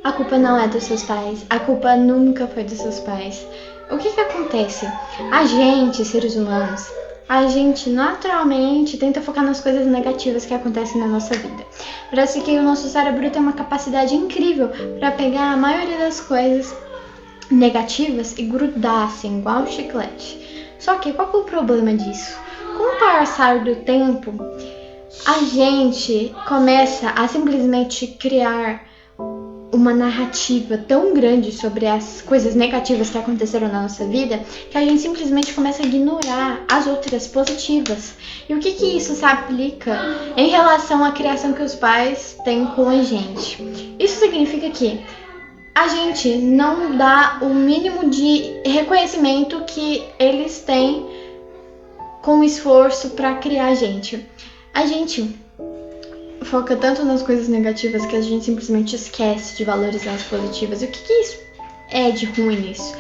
a culpa não é dos seus pais, a culpa nunca foi dos seus pais. O que acontece? A gente, seres humanos, a gente naturalmente tenta focar nas coisas negativas que acontecem na nossa vida. Parece que o nosso cérebro tem uma capacidade incrível para pegar a maioria das coisas negativas e grudar assim, igual um chiclete. Só que qual que é o problema disso? Com o passar do tempo, a gente começa a simplesmente criar uma narrativa tão grande sobre as coisas negativas que aconteceram na nossa vida que a gente simplesmente começa a ignorar as outras positivas. E o que isso se aplica em relação à criação que os pais têm com a gente? Isso significa que a gente não dá o mínimo de reconhecimento que eles têm com esforço para criar a gente. A gente foca tanto nas coisas negativas que a gente simplesmente esquece de valorizar as positivas. E o que isso é de ruim nisso?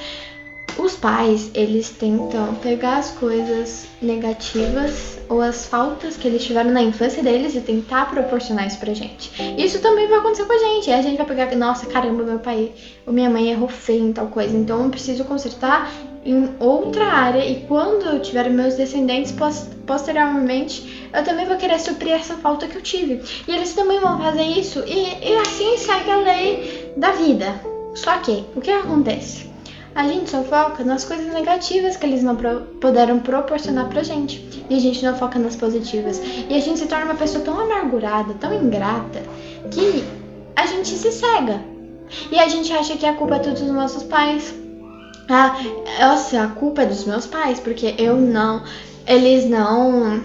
Os pais, eles tentam pegar as coisas negativas ou as faltas que eles tiveram na infância deles e tentar proporcionar isso pra gente. Isso também vai acontecer com a gente. Aí a gente vai pegar, nossa, caramba, meu pai ou minha mãe errou feio em tal coisa, então eu preciso consertar em outra área, e quando eu tiver meus descendentes, posteriormente, eu também vou querer suprir essa falta que eu tive. E eles também vão fazer isso, e assim segue a lei da vida. Só que, o que acontece? A gente só foca nas coisas negativas que eles não puderam proporcionar pra gente. E a gente não foca nas positivas. E a gente se torna uma pessoa tão amargurada, tão ingrata, que a gente se cega. E a gente acha que a culpa é tudo dos nossos pais. Nossa, a culpa é dos meus pais, porque eles não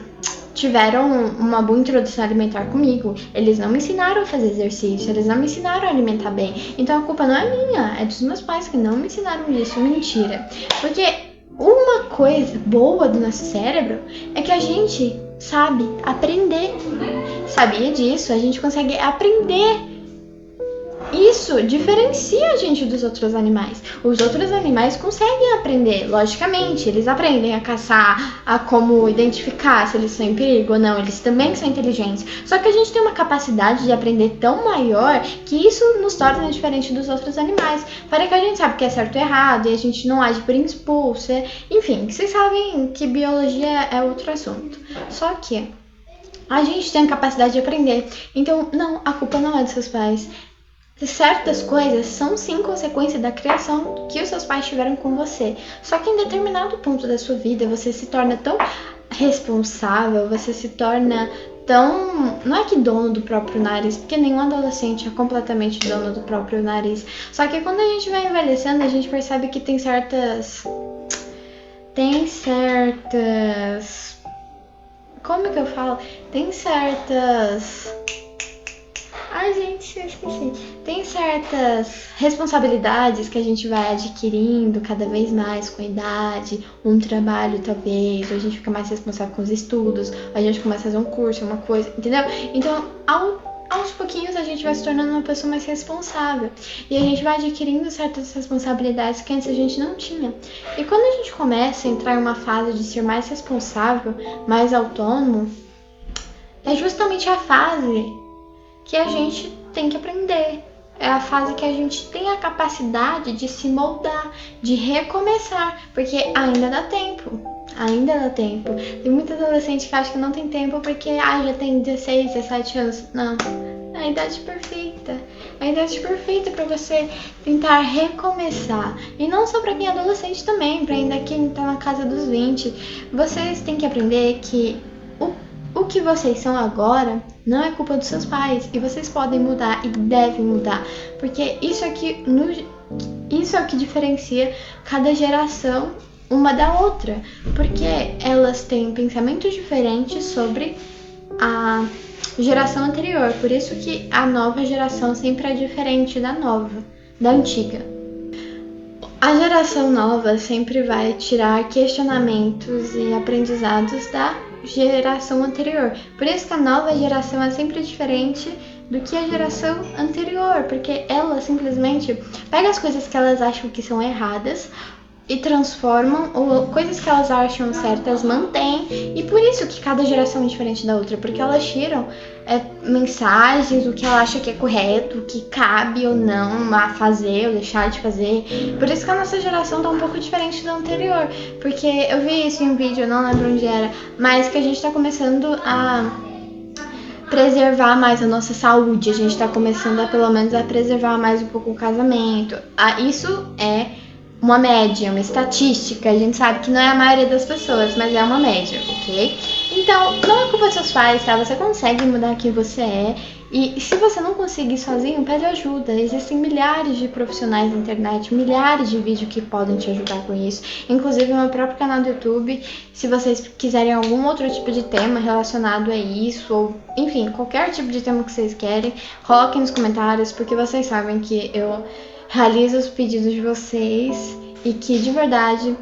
tiveram uma boa introdução alimentar comigo, eles não me ensinaram a fazer exercício, eles não me ensinaram a alimentar bem, então a culpa não é minha, é dos meus pais que não me ensinaram isso. Mentira, porque uma coisa boa do nosso cérebro é que a gente sabe aprender. Sabia disso? A gente consegue aprender. Isso diferencia a gente dos outros animais. Os outros animais conseguem aprender, logicamente. Eles aprendem a caçar, a como identificar se eles são em perigo ou não. Eles também são inteligentes. Só que a gente tem uma capacidade de aprender tão maior que isso nos torna diferente dos outros animais. Para que a gente sabe o que é certo e errado e a gente não age por impulso. Enfim, vocês sabem que biologia é outro assunto. Só que a gente tem a capacidade de aprender. Então, não, a culpa não é dos seus pais. Certas coisas são sim consequência da criação que os seus pais tiveram com você. Só que em determinado ponto da sua vida você se torna tão responsável, você se torna tão... Não é que dono do próprio nariz, porque nenhum adolescente é completamente dono do próprio nariz. Só que quando a gente vai envelhecendo, a gente percebe que tem certas... Como que eu falo? Tem certas... Ai, gente, eu esqueci. Tem certas responsabilidades que a gente vai adquirindo cada vez mais com a idade, um trabalho talvez, a gente fica mais responsável com os estudos, a gente começa a fazer um curso, uma coisa, entendeu? Então, aos pouquinhos a gente vai se tornando uma pessoa mais responsável e a gente vai adquirindo certas responsabilidades que antes a gente não tinha. E quando a gente começa a entrar em uma fase de ser mais responsável, mais autônomo, é justamente a fase que a gente tem que aprender. É a fase que a gente tem a capacidade de se moldar, de recomeçar, porque ainda dá tempo. Ainda dá tempo. Tem muitos adolescentes que acham que não tem tempo porque já tem 16, 17 anos. Não, é a idade perfeita. É a idade perfeita para você tentar recomeçar. E não só para quem é adolescente também, para ainda quem tá na casa dos 20. Vocês têm que aprender que o que vocês são agora não é culpa dos seus pais. E vocês podem mudar e devem mudar. Porque isso é o que diferencia cada geração uma da outra. Porque elas têm pensamentos diferentes sobre a geração anterior. Por isso que a nova geração sempre é diferente da antiga. A geração nova sempre vai tirar questionamentos e aprendizados da geração anterior. Por isso que a nova geração é sempre diferente do que a geração anterior, porque ela simplesmente pega as coisas que elas acham que são erradas e transformam, ou coisas que elas acham certas mantêm, e por isso que cada geração é diferente da outra, porque elas tiram mensagens, o que ela acha que é correto, o que cabe ou não a fazer ou deixar de fazer. Por isso que a nossa geração tá um pouco diferente da anterior, porque eu vi isso em um vídeo, eu não lembro onde era, mas que a gente tá começando a preservar mais a nossa saúde, a gente tá começando a pelo menos a preservar mais um pouco o casamento. Isso é uma média, uma estatística, a gente sabe que não é a maioria das pessoas, mas é uma média, ok? Então, não é culpa dos seus pais, tá? Você consegue mudar quem você é. E se você não conseguir sozinho, pede ajuda. Existem milhares de profissionais na internet, milhares de vídeos que podem te ajudar com isso. Inclusive, no meu próprio canal do YouTube, se vocês quiserem algum outro tipo de tema relacionado a isso, ou enfim, qualquer tipo de tema que vocês querem, coloquem nos comentários, porque vocês sabem que eu realizo os pedidos de vocês e que de verdade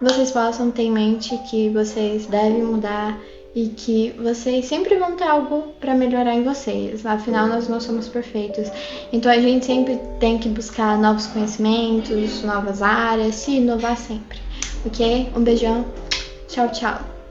vocês possam ter em mente que vocês devem mudar e que vocês sempre vão ter algo para melhorar em vocês. Afinal, nós não somos perfeitos. Então a gente sempre tem que buscar novos conhecimentos, novas áreas, se inovar sempre. Ok? Um beijão. Tchau, tchau.